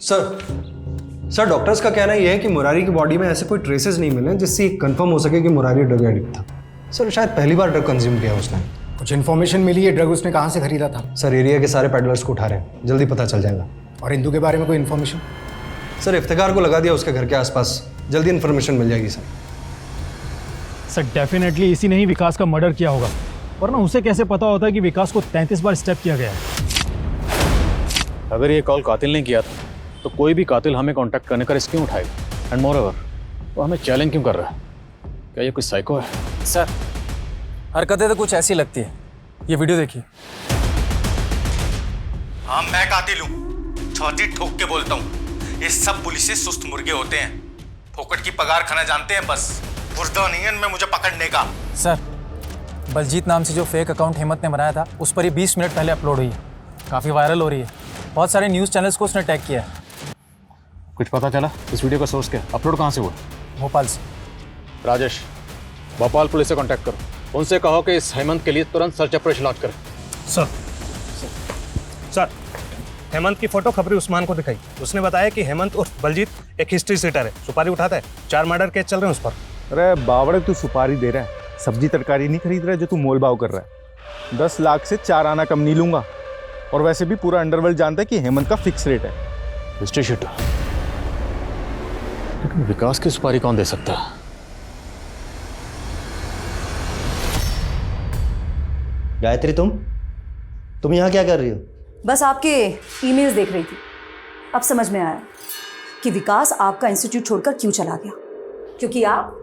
सर डॉक्टर्स का कहना यह है कि मुरारी की बॉडी में ऐसे कोई ट्रेसेस नहीं मिले जिससे कंफर्म हो सके कि मुरारी ड्रग एडिक्ट था। सर शायद पहली बार ड्रग कंज्यूम किया उसने। कुछ इन्फॉर्मेशन मिली है ड्रग उसने कहाँ से खरीदा था? सर एरिया के सारे पेडलर्स को उठा रहे हैं, जल्दी पता चल जाएगा। और इंदू के बारे में कोई इन्फॉर्मेशन? सर इफ्तिकार को लगा दिया उसके घर के आसपास, जल्दी इन्फॉर्मेशन मिल जाएगी सर। सर डेफिनेटली इसी ने ही विकास का मर्डर किया होगा, वरना उसे कैसे पता होता है कि विकास को 33 बार स्टेप किया गया है। अगर ये कॉल कातिल ने किया था तो कोई भी कातिल हमें कांटेक्ट करने का रिस्क क्यों उठाएगा? एंड मोर ओवर वो हमें चैलेंज क्यों कर रहा है? क्या ये कोई साइको है? सर हरकतें तो कुछ ऐसी लगती है। ये वीडियो देखिए। हाँ मैं कातिल हूँ, छाती ठोक के बोलता हूँ। ये सब पुलिस से सुस्त मुर्गे होते हैं, फोकट की पगार खाना जानते हैं, बस बुर्दा नहीं है इनमें मुझे पकड़ने का। सर बलजीत नाम से जो फेक अकाउंट हेमंत ने बनाया था उस पर ये 20 मिनट पहले अपलोड हुई है, काफ़ी वायरल हो रही है। बहुत सारे न्यूज़ चैनल्स को उसने टैग किया है। कुछ पता चला इस वीडियो का सोर्स क्या? अपलोड कहाँ से हुआ? भोपाल से। राजेश, भोपाल पुलिस से कांटेक्ट करो, उनसे कहो कि इस हेमंत के लिए तुरंत सर्च ऑपरेशन लॉन्च करें। सर हेमंत की फोटो खबरी उस्मान को दिखाई। उसने बताया कि हेमंत उर्फ बलजीत एक हिस्ट्री सीटर है, सुपारी उठाता है। 4 मर्डर केस चल रहे हैं उस पर। अरे बावड़े, तू सुपारी दे रहा है, सब्जी तरकारी नहीं खरीद रहा है जो तू मोल भाव कर रहा है। 10 लाख से 4 आना कम नहीं लूंगा। और वैसे भी पूरा अंडरवर्ल्ड जानता है कि हेमंत का फिक्स रेट है। हिस्ट्री शीटर, लेकिन विकास की सुपारी कौन दे सकता है? गायत्री, तुम यहाँ क्या कर रही हो? बस आपके ईमेल्स देख रही थी। अब समझ में आया कि विकास आपका इंस्टीट्यूट छोड़कर क्यों चला गया। क्योंकि आप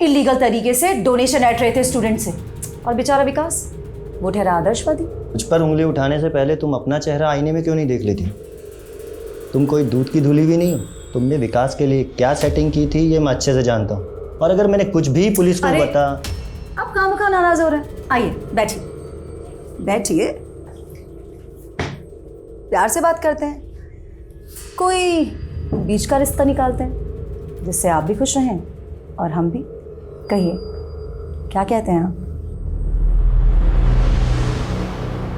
इलीगल तरीके से डोनेशन ऐंठ रहे थे स्टूडेंट से। और बेचारा विकास, वो ठहरा आदर्शवादी। मुझ पर उंगली उठाने से पहले तुम अपना चेहरा आईने में क्यों नहीं देख लेती? तुम कोई दूध की धुली भी नहीं हो। तुमने विकास के लिए क्या सेटिंग की थी ये मैं अच्छे से जानता हूँ। और अगर मैंने कुछ भी पुलिस को बता। आप खामखा नाराज हो रहे हैं। आइए बैठिए बैठिए, प्यार से बात करते हैं, कोई बीच का रिश्ता निकालते हैं जिससे आप भी खुश रहें और हम भी। कहिए क्या कहते हैं आप?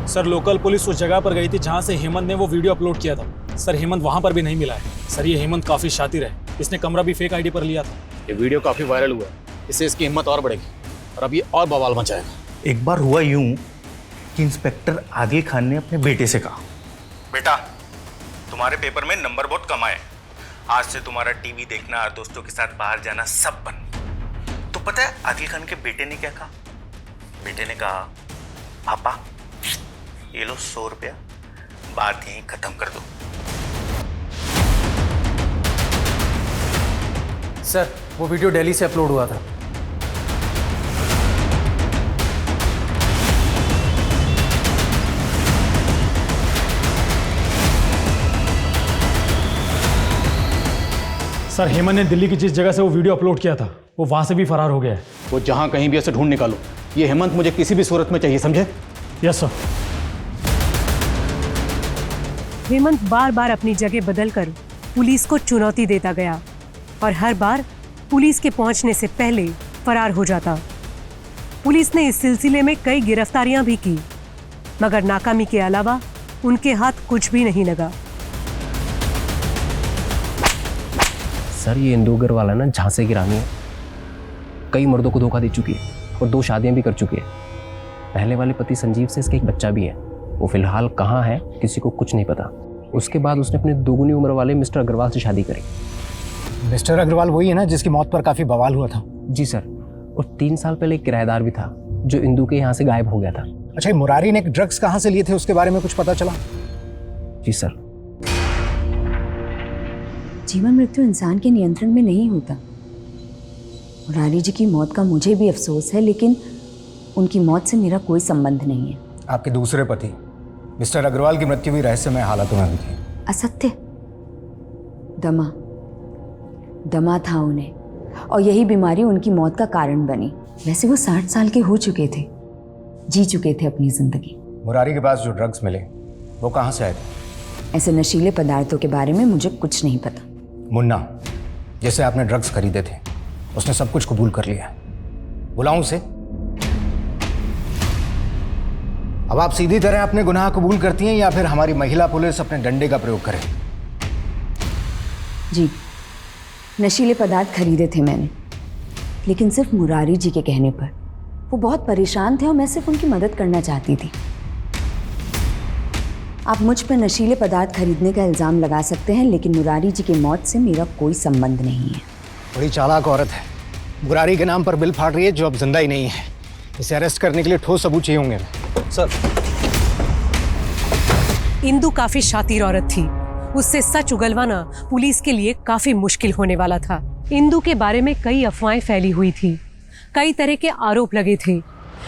सर लोकल पुलिस उस जगह पर गई थी जहाँ से हेमंत ने वो वीडियो अपलोड किया था। सर हेमंत वहाँ पर भी नहीं मिला है। सर ये हेमंत काफ़ी शातिर है, इसने कमरा भी फेक आईडी पर लिया था। ये वीडियो काफ़ी वायरल हुआ है, इससे इसकी हिम्मत और बढ़ेगी और अब ये और बवाल मचाएगा। एक बार हुआ यूं कि इंस्पेक्टर आदिल खान ने अपने बेटे से कहा, बेटा तुम्हारे पेपर में नंबर बहुत कम आए, आज से तुम्हारा टीवी देखना और दोस्तों के साथ बाहर जाना सब बंद। तो पता है आदिल खान के बेटे ने क्या कहा? बेटे ने कहा, पापा ये लो 100 रुपया, बात यहीं खत्म कर दो। सर वो वीडियो दिल्ली से अपलोड हुआ था। सर हेमंत ने दिल्ली की जिस जगह से वो वीडियो अपलोड किया था वो वहाँ से भी फरार हो गया है। वो जहाँ कहीं भी ऐसे ढूंढ निकालो, ये हेमंत मुझे किसी भी सूरत में चाहिए, समझे? Yes sir. हेमंत बार बार अपनी जगह बदलकर पुलिस को चुनौती देता गया और हर बार पुलिस के पहुंचने से पहले फरार हो जाता। पुलिस ने इस सिलसिले में कई गिरफ्तारियां भी की, मगर नाकामी के अलावा उनके हाथ कुछ भी नहीं लगा। सर ये इंदू वाला ना झांसे की रानी है, कई मर्दों को धोखा दे चुकी है और 2 शादियां भी कर चुकी है। पहले वाले पति संजीव से इसका एक बच्चा भी है, वो फिलहाल कहाँ है किसी को कुछ नहीं पता। उसके बाद उसने अपने दोगुनी उम्र वाले मिस्टर अग्रवाल से शादी करी। मिस्टर अग्रवाल वही है ना जिसकी मौत पर काफी बवाल हुआ था? जी सर, और 3 साल पहले एक किराएदार भी था जो इंदू के यहाँ से गायब हो गया था। अच्छा, मुरारी ने ड्रग्स कहाँ से लिए थे उसके बारे में कुछ पता चला? जी सर। जीवन मृत्यु इंसान के नियंत्रण में नहीं होता। मुरारी जी की मौत का मुझे भी अफसोस है, लेकिन उनकी मौत से मेरा कोई संबंध नहीं है। आपके दूसरे पति मिस्टर अग्रवाल की मृत्यु भी रहस्यमय हालातों में हुई थी। असत्य। दमा था उन्हें, और यही बीमारी उनकी मौत का कारण बनी। वैसे वो 60 साल के हो चुके थे, जी चुके थे अपनी जिंदगी। मुरारी के पास जो ड्रग्स मिले वो कहाँ से आए थे? ऐसे नशीले पदार्थों के बारे में मुझे कुछ नहीं पता। मुन्ना जैसे आपने ड्रग्स खरीदे थे उसने सब कुछ कबूल कर लिया। बुलाऊं उसे? अब आप सीधी तरह अपने गुनाह कबूल करती हैं या फिर हमारी महिला पुलिस अपने डंडे का प्रयोग करे? जी, नशीले पदार्थ खरीदे थे मैंने, लेकिन सिर्फ मुरारी जी के कहने पर। वो बहुत परेशान थे और मैं सिर्फ उनकी मदद करना चाहती थी। आप मुझ पर नशीले पदार्थ खरीदने का इल्ज़ाम लगा सकते हैं, लेकिन मुरारी जी की मौत से मेरा कोई संबंध नहीं है। बड़ी चालाक औरत है। मुरारी के नाम पर बिल फाड़ रही है जो अब जिंदा ही नहीं है। इसे अरेस्ट करने के लिए ठोस सबूत चाहिए होंगे। सर, इंदू काफी शातिर औरत थी, उससे सच उगलवाना पुलिस के लिए काफी मुश्किल होने वाला था। इंदू के बारे में कई अफवाहें फैली हुई थी, कई तरह के आरोप लगे थे,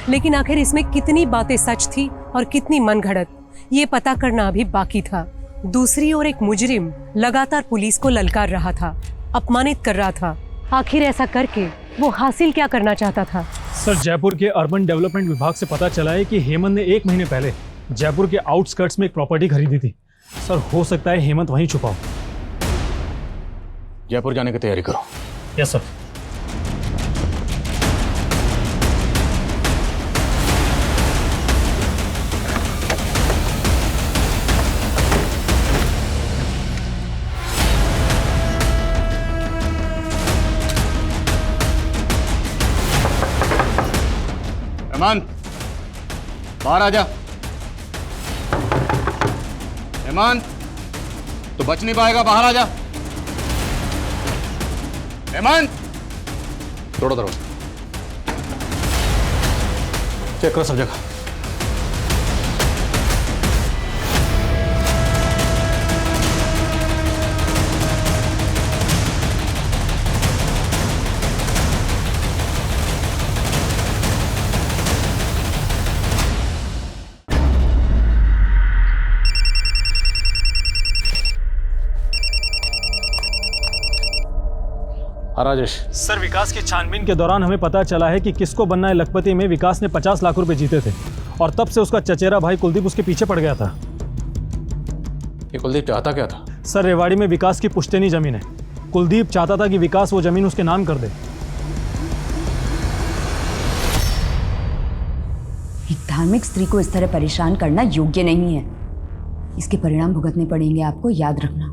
लेकिन आखिर इसमें कितनी बातें सच थी और कितनी मनगढ़ंत, ये पता करना अभी बाकी था। दूसरी ओर एक मुजरिम लगातार पुलिस को ललकार रहा था, अपमानित कर रहा था। आखिर ऐसा करके वो हासिल क्या करना चाहता था? सर जयपुर के अर्बन डेवलपमेंट विभाग से पता चला है कि हेमंत ने 1 महीने पहले जयपुर के आउटस्कर्ट्स में एक प्रॉपर्टी खरीदी थी। सर हो सकता है हेमंत वहीं छुपा हो। जयपुर जाने की तैयारी करो। Yes sir. हेमंत बाहर आ जा। हेमंत तो बच नहीं पाएगा, बाहर आ जा। हेमंत तोड़ो दरवाजा, चेक करो सब जगह। राजेश। सर विकास की छानबीन के दौरान हमें पता चला है कि किसको बनना है लखपति में विकास ने 50 लाख रुपए जीते थे और तब से उसका चचेरा भाई कुलदीप उसके पीछे पड़ गया था। ये कुलदीप चाहता क्या था? सर रेवाड़ी में विकास की पुश्तैनी जमीन है। कुलदीप चाहता था कि विकास वो जमीन उसके नाम कर दे। एक धार्मिक स्त्री को इस तरह परेशान करना योग्य नहीं है। इसके परिणाम भुगतने पड़ेंगे आपको, याद रखना।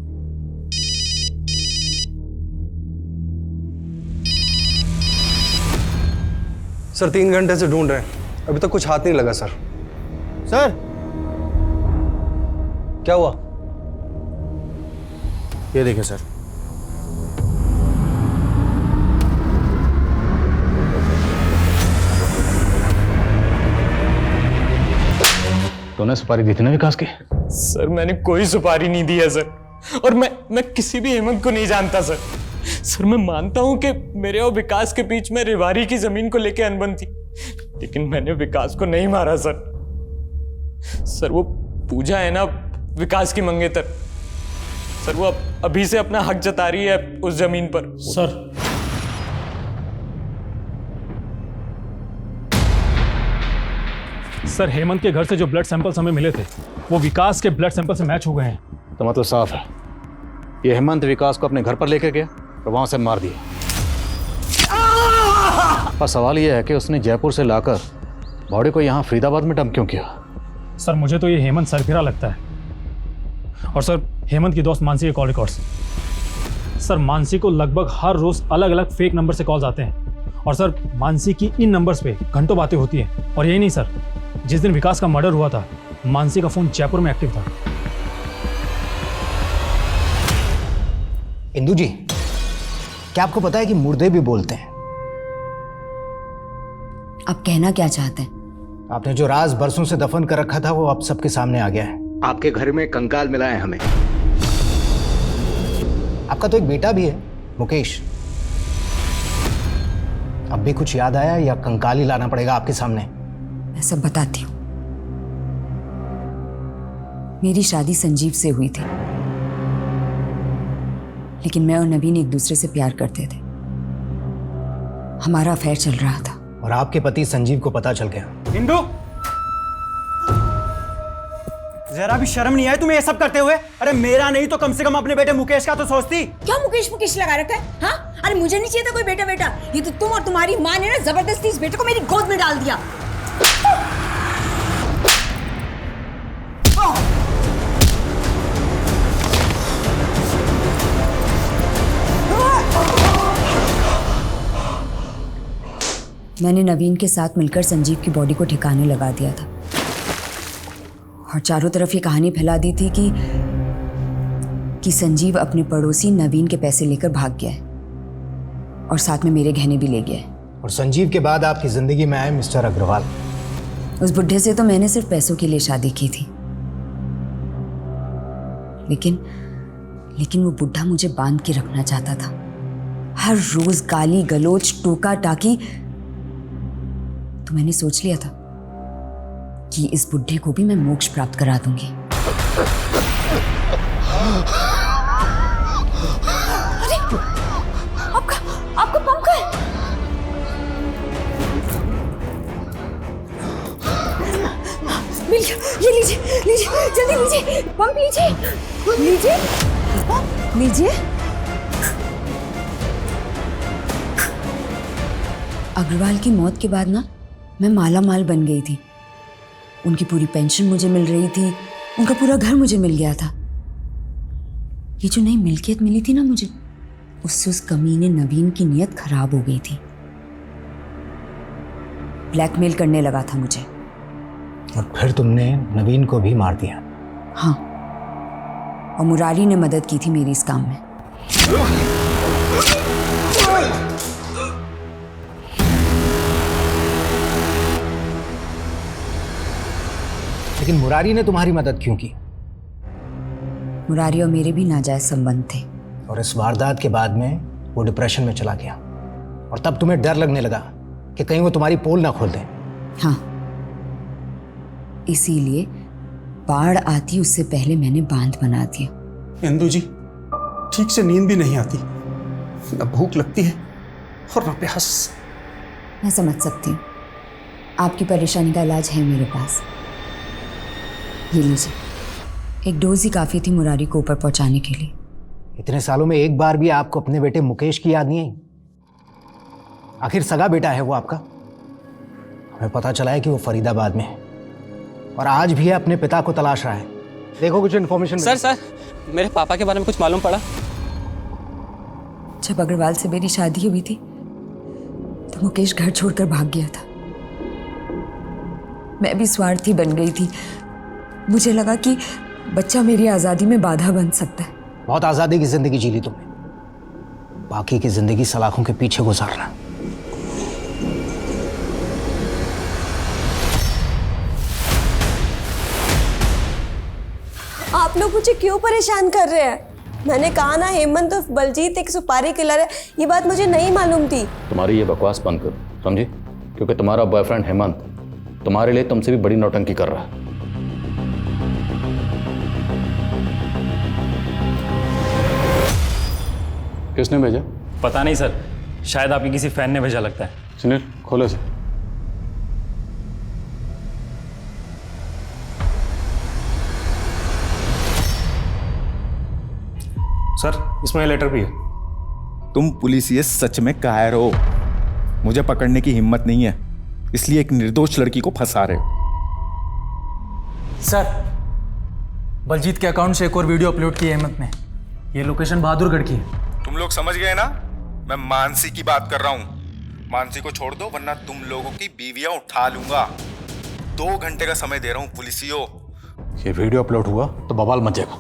सर 3 घंटे से ढूंढ रहे हैं, अभी तक कुछ हाथ नहीं लगा सर। सर क्या हुआ? ये देखिए सर। तूने सुपारी दी थी ना विकास की? सर मैंने कोई सुपारी नहीं दी है सर, और मैं किसी भी हेमंत को नहीं जानता सर। सर मैं मानता हूं कि मेरे और विकास के बीच में रिवारी की जमीन को लेकर अनबन थी, लेकिन मैंने विकास को नहीं मारा सर। सर वो पूजा है ना विकास की मंगेतर, सर वो अभी से अपना हक जता रही है उस जमीन पर। सर हेमंत के घर से जो ब्लड सैंपल्स हमें मिले थे वो विकास के ब्लड सैंपल से मैच हो गए हैं। तो मतलब साफ है, ये हेमंत विकास को अपने घर पर लेकर गया और वहां से मार दिया। पर सवाल यह है कि उसने जयपुर से लाकर बॉडी को यहाँ फरीदाबाद में डंप क्यों किया? सर मुझे तो ये हेमंत सरफिरा लगता है। और सर हेमंत की दोस्त मानसी के कॉल रिकॉर्ड्स, सर मानसी को लगभग हर रोज अलग अलग फेक नंबर से कॉल्स आते हैं, और सर मानसी की इन नंबर्स पे घंटों बातें होती हैं। और यही नहीं सर, जिस दिन विकास का मर्डर हुआ था मानसी का फोन जयपुर में एक्टिव था। इंदु जी, क्या आपको पता है कि मुर्दे भी बोलते हैं? आप कहना क्या चाहते हैं? आपने जो राज बरसों से दफन कर रखा था वो अब सबके सामने आ गया है। आपके घर में कंकाल मिला है हमें। आपका तो एक बेटा भी है, मुकेश। अब भी कुछ याद आया या कंकाल ही लाना पड़ेगा आपके सामने? मैं सब बताती हूँ। मेरी शादी संजीव से हुई थी, लेकिन मैं और नवीन एक दूसरे से प्यार करते थे। हमारा अफेयर चल रहा था और आपके पति संजीव को पता चल गया। इंदु, जरा भी शर्म नहीं आई तुम्हें ये सब करते हुए? अरे मेरा नहीं तो कम से कम अपने बेटे मुकेश का तो सोचती। क्या मुकेश मुकेश लगा रखा है? हाँ, अरे मुझे नहीं चाहिए था कोई बेटा बेटा। ये तो तुम और तुम्हारी माँ ने ना जबरदस्ती इस बेटे को मेरी गोद में डाल दिया। मैंने नवीन के साथ मिलकर संजीव की बॉडी को ठिकाने लगा दिया था और चारों तरफ ये कहानी फैला दी थी कि संजीव अपने पड़ोसी नवीन के पैसे लेकर भाग गया है और साथ में मेरे गहने भी ले गया है। और संजीव के बाद आपकी जिंदगी में आए मिस्टर अग्रवाल। उस बुढ़े से तो मैंने सिर्फ पैसों के लिए शादी की थी, लेकिन वो बुढ़ा मुझे बांध के रखना चाहता था। हर रोज गाली गलोच टोका टाकी। तो मैंने सोच लिया था कि इस बुढ़े को भी मैं मोक्ष प्राप्त करा दूंगी। अरे आपका पंख है। मिल गया, ये लीजिए लीजिए जल्दी लीजिए, पंप लीजिए लीजिए लीजिए। अग्रवाल की मौत के बाद ना मैं माला माल बन गई थी। उनकी पूरी पेंशन मुझे मिल रही थी, उनका पूरा घर मुझे मिल गया था। ये जो नई मिल्कियत मिली थी ना मुझे, उससे उस कमीने नवीन की नीयत खराब हो गई थी। ब्लैकमेल करने लगा था मुझे। और फिर तुमने नवीन को भी मार दिया? हाँ, और मुरारी ने मदद की थी मेरी इस काम में। लेकिन मुरारी ने तुम्हारी मदद क्यों की? मुरारी और मेरे भी नाजायज संबंध थे। और इस वारदात के बाद में वो डिप्रेशन में चला गया और तब तुम्हें डर लगने लगा कि कहीं वो तुम्हारी पोल ना खोल दे। हाँ, इसीलिए बाढ़ आती उससे पहले मैंने बांध बना दिया। इंदु जी, ठीक से नींद भी नहीं आती, न भूख लगती है और न प्यास। मैं समझ सकती हूँ, आपकी परेशानी का इलाज है मेरे पास। ये लीजिए, एक डोज ही काफ़ी थी मुरारी को ऊपर पहुंचाने के लिए। इतने सालों में एक बार भी आपको अपने बेटे मुकेश की याद नहीं आई? आखिर सगा बेटा है वो आपका। हमें पता चला है कि वो फरीदाबाद में है और आज भी अपने पिता को तलाश रहा है। देखो कुछ इन्फॉर्मेशन। सर मेरे पापा के बारे में कुछ मालूम पड़ा? जब अग्रवाल से मेरी शादी हुई थी तो मुकेश घर छोड़कर भाग गया था। मैं भी स्वार्थी बन गई थी। मुझे लगा कि बच्चा मेरी आज़ादी में बाधा बन सकता है। बहुत आज़ादी की जिंदगी जी ली तुमने, बाकी की जिंदगी सलाखों के पीछे गुजारना। आप लोग मुझे क्यों परेशान कर रहे हैं? मैंने कहा ना हेमंत और बलजीत एक सुपारी किलर है, ये बात मुझे नहीं मालूम थी। तुम्हारी ये बकवास बंद करो, समझी? क्योंकि तुम्हारा बॉयफ्रेंड हेमंत तुम्हारे लिए तुमसे भी बड़ी नौटंकी कर रहा है। किसने भेजा? पता नहीं सर, शायद आपके किसी फैन ने भेजा लगता है। सुनील खोलो से। सर इसमें लेटर भी है। तुम पुलिस ये सच में कायर हो। मुझे पकड़ने की हिम्मत नहीं है, इसलिए एक निर्दोष लड़की को फंसा रहे हो। सर बलजीत के अकाउंट से एक और वीडियो अपलोड की है हेमंत ने। ये लोकेशन बहादुरगढ़ की है। तुम लोग समझ गए ना? मैं मानसी की बात कर रहा हूँ। मानसी को छोड़ दो वरना तुम लोगों की बीवियां उठा लूंगा। 2 घंटे का समय दे रहा हूँ पुलिसियों। ये वीडियो अपलोड हुआ तो बवाल मच जाएगा।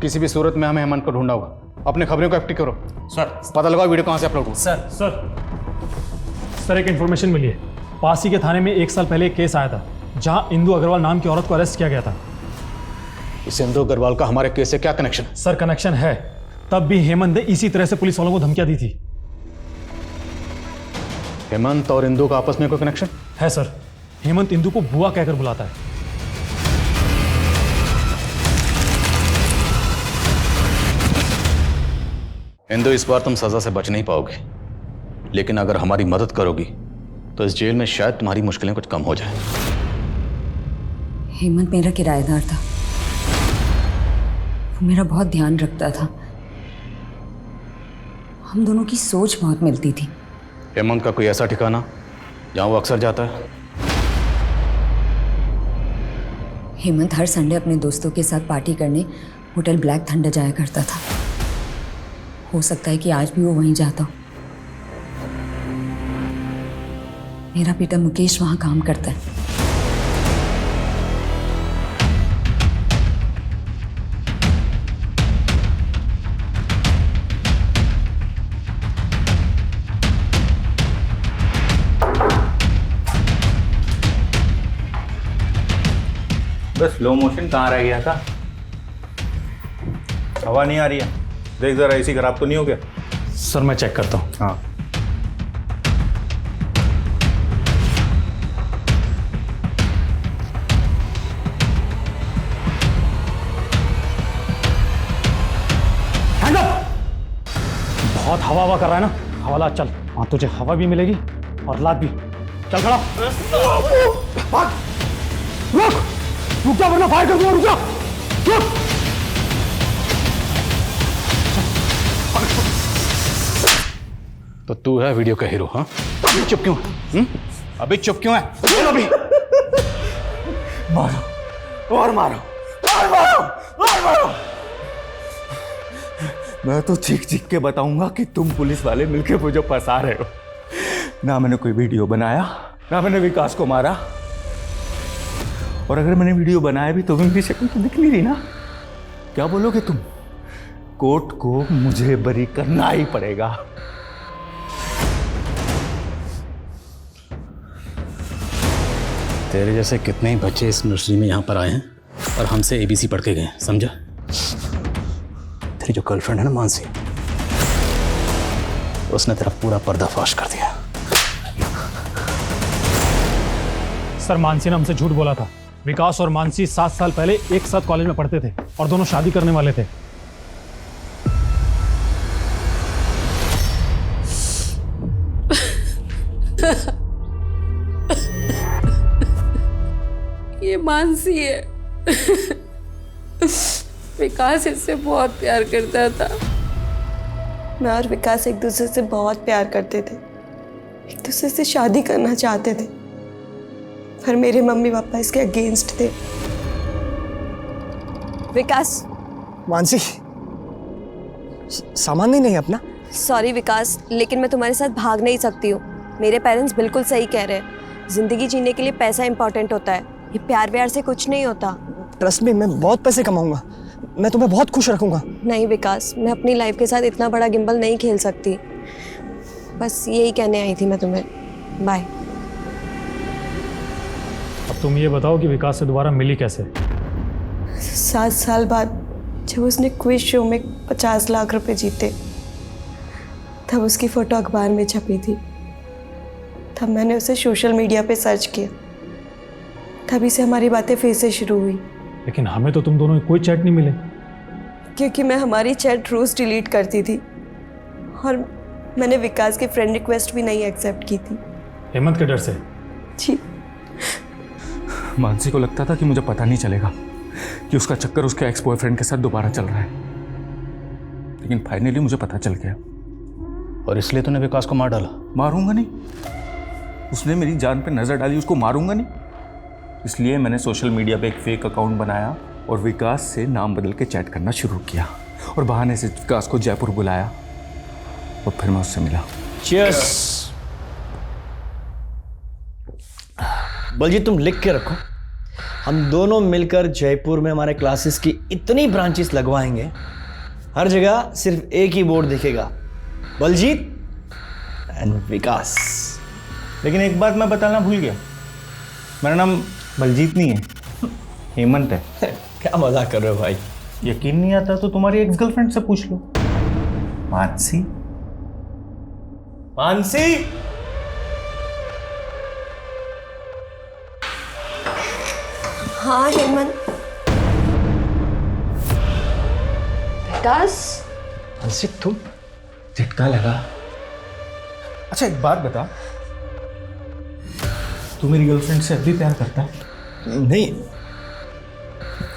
किसी भी सूरत में हमें हेमंत को ढूंढना होगा। अपने खबरों को एक्टिव करो। सर पता लगाओ वीडियो कहाँ से अपलोड हुआ। सर एक इन्फॉर्मेशन मिली है। पास ही के थाने में 1 साल पहले एक केस आया था जहां इंदु अग्रवाल नाम की औरत को अरेस्ट किया गया था। इस इंदु अग्रवाल का हमारे केस से क्या कनेक्शन? सर कनेक्शन है। तब भी हेमंत ने इसी तरह से पुलिस वालों को धमकियां दी थी। हेमंत और इंदु का आपस में कोई कनेक्शन है? सर हेमंत इंदु को बुआ कहकर बुलाता है। इंदु इस बार तुम सजा से बच नहीं पाओगे, लेकिन अगर हमारी मदद करोगी तो इस जेल में शायद तुम्हारी मुश्किलें कुछ कम हो जाए। हेमंत मेरा किराएदार था, वो मेरा बहुत ध्यान रखता था। हम दोनों की सोच बहुत मिलती थी। हेमंत का कोई ऐसा ठिकाना जहां वो अक्सर जाता है? हेमंत हर संडे अपने दोस्तों के साथ पार्टी करने होटल ब्लैक थंडर जाया करता था। हो सकता है कि आज भी वो वहीं जाता हो। मेरा बेटा मुकेश वहां काम करता है। बस स्लो मोशन कहाँ रह गया था? हवा नहीं आ रही है, देख जरा एसी खराब तो नहीं हो गया? सर मैं चेक करता हूँ। हाँ बहुत हवा कर रहा है ना, हवाला चल। हाँ तुझे हवा भी मिलेगी और लात भी। चल खड़ा। भाग। रुक जा वरना फायर कर दूंगा। रुक जा। रुक। तो तू है वीडियो का हीरो? हाँ अभी चुप क्यों है? अभी चुप क्यों है? बोल अभी। मारो और मारो और मारो और मारो। मैं तो चीख चीख के बताऊंगा कि तुम पुलिस वाले मिलके मुझे फंसा रहे हो। ना मैंने कोई वीडियो बनाया, ना मैंने विकास को मारा। और अगर मैंने वीडियो बनाया भी तो भी मेरी शक्ल तो दिख नहीं रही ना। क्या बोलोगे तुम? कोर्ट को मुझे बरी करना ही पड़ेगा। तेरे जैसे कितने ही बच्चे इस नर्सरी में यहाँ पर आए हैं और हमसे ABC पढ़ के गए, समझा? तेरी जो गर्लफ्रेंड है ना मानसी, उसने तेरा पूरा पर्दाफाश कर दिया। सर मानसी ने हमसे झूठ बोला था। विकास और मानसी 7 साल पहले एक साथ कॉलेज में पढ़ते थे और दोनों शादी करने वाले थे। ये मानसी है। विकास इससे बहुत प्यार करता था। मैं और विकास एक दूसरे से बहुत प्यार करते थे, एक दूसरे से शादी करना चाहते थे। पर मेरे मम्मी पापा इसके अगेंस्ट थे। विकास। मानसी, सामान नहीं है अपना? सॉरी विकास, लेकिन मैं तुम्हारे साथ भाग नहीं सकती हूँ। मेरे पेरेंट्स बिल्कुल सही कह रहे हैं, जिंदगी जीने के लिए पैसा इंपॉर्टेंट होता है, ये प्यार व्यार से कुछ नहीं होता। ट्रस्ट मी, मैं बहुत पैसे कमाऊंगा, मैं तुम्हें बहुत खुश रखूंगा। नहीं विकास, मैं अपनी लाइफ के साथ इतना बड़ा गिम्बल नहीं खेल सकती। बस यही कहने आई थी मैं तुम्हें। बाय। अब तुम ये बताओ कि विकास से दोबारा मिली कैसे? 7 साल बाद जब उसने क्विज शो में 50 लाख रुपए जीते, तब उसकी फ़ोटो अखबार में छपी थी। तब मैंने उसे सोशल मीडिया पे सर्च किया, तभी से हमारी बातें फिर से शुरू हुई। लेकिन हमें तो तुम दोनों कोई चैट नहीं मिले। क्योंकि मैं हमारी चैट रोज़ डिलीट करती थी और मैंने विकास की फ्रेंड रिक्वेस्ट भी नहीं एक्सेप्ट की थी। हेमंत के डर से? जी। मानसी को लगता था कि मुझे पता नहीं चलेगा कि उसका चक्कर उसके एक्स बॉयफ्रेंड के साथ दोबारा चल रहा है, लेकिन फाइनली मुझे पता चल गया। और इसलिए तूने विकास को मार डाला? मारूंगा नहीं, उसने मेरी जान पे नजर डाली, उसको मारूंगा नहीं। इसलिए मैंने सोशल मीडिया पे एक फेक अकाउंट बनाया और विकास से नाम बदल के चैट करना शुरू किया और बहाने से विकास को जयपुर बुलाया और फिर मैं उससे मिला। चीयर्स। बलजीत, तुम लिख के रखो, हम दोनों मिलकर जयपुर में हमारे क्लासेस की इतनी ब्रांचेस लगवाएंगे, हर जगह सिर्फ एक ही बोर्ड दिखेगा, बलजीत एंड विकास। लेकिन एक बात मैं बताना भूल गया, मेरा नाम बलजीत नहीं है, हेमंत है। क्या मजाक कर रहे हो भाई? यकीन नहीं आता तो तुम्हारी एक्स गर्लफ्रेंड से पूछ लो, मानसी। मानसी, हाँ हेमंत। विकास। मानसी, तुम? झटका लगा। अच्छा एक बात बता, तू मेरी गर्लफ्रेंड से अब भी प्यार करता है? नहीं।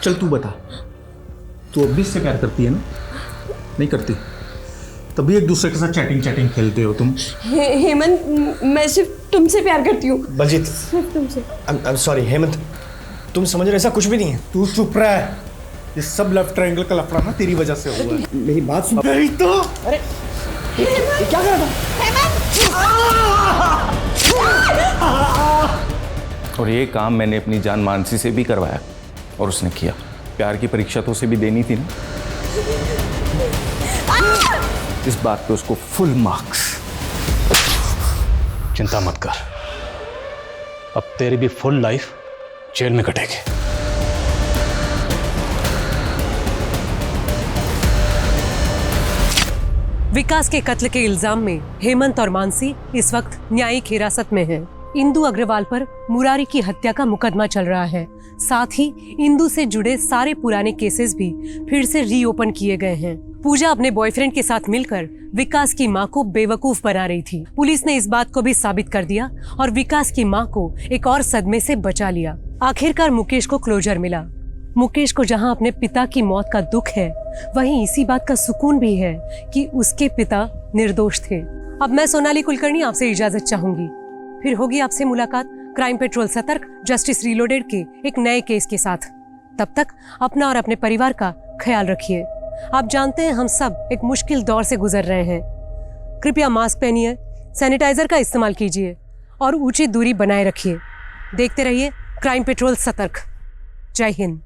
चल तू बता, तू अब भी इससे प्यार करती है ना? नहीं करती? तभी एक दूसरे के साथ चैटिंग खेलते हो तुम। हेमंत, मैं सिर्फ तुमसे प्यार करती हूँ। बलजीत, सिर्फ तुमसे। आई एम सॉरी हेमंत, तुम समझ रहे, ऐसा कुछ भी नहीं है। तू चुप रहा है, ये सब लेफ्ट ट्रायंगल का लफड़ा ना तेरी वजह से हुआ है। मेरी बात सुन। नहीं तो। अरे ये क्या कर रहा था? और ये काम मैंने अपनी जान मानसी से भी करवाया और उसने किया। प्यार की परीक्षा तो उसे भी देनी थी ना, इस बात पे उसको फुल मार्क्स। चिंता मत कर, अब तेरी भी फुल लाइफ जेल में कटेगी। विकास के कत्ल के इल्जाम में हेमंत और मानसी इस वक्त न्यायिक हिरासत में हैं। इंदु अग्रवाल पर मुरारी की हत्या का मुकदमा चल रहा है। साथ ही इंदु से जुड़े सारे पुराने केसेस भी फिर से रीओपन किए गए हैं। पूजा अपने बॉयफ्रेंड के साथ मिलकर विकास की मां को बेवकूफ बना रही थी। पुलिस ने इस बात को भी साबित कर दिया और विकास की मां को एक और सदमे से बचा लिया। आखिरकार मुकेश को क्लोजर मिला। मुकेश को जहां अपने पिता की मौत का दुख है, वहीं इसी बात का सुकून भी है कि उसके पिता निर्दोष थे। अब मैं सोनाली कुलकर्णी आपसे इजाजत चाहूंगी। फिर होगी आपसे मुलाकात क्राइम पेट्रोल सतर्क जस्टिस रीलोडेड के एक नए केस के साथ। तब तक अपना और अपने परिवार का ख्याल रखिए। आप जानते हैं हम सब एक मुश्किल दौर से गुजर रहे हैं। कृपया मास्क पहनिए, सैनिटाइजर का इस्तेमाल कीजिए और उचित दूरी बनाए रखिए। देखते रहिए क्राइम पेट्रोल सतर्क। जय हिंद।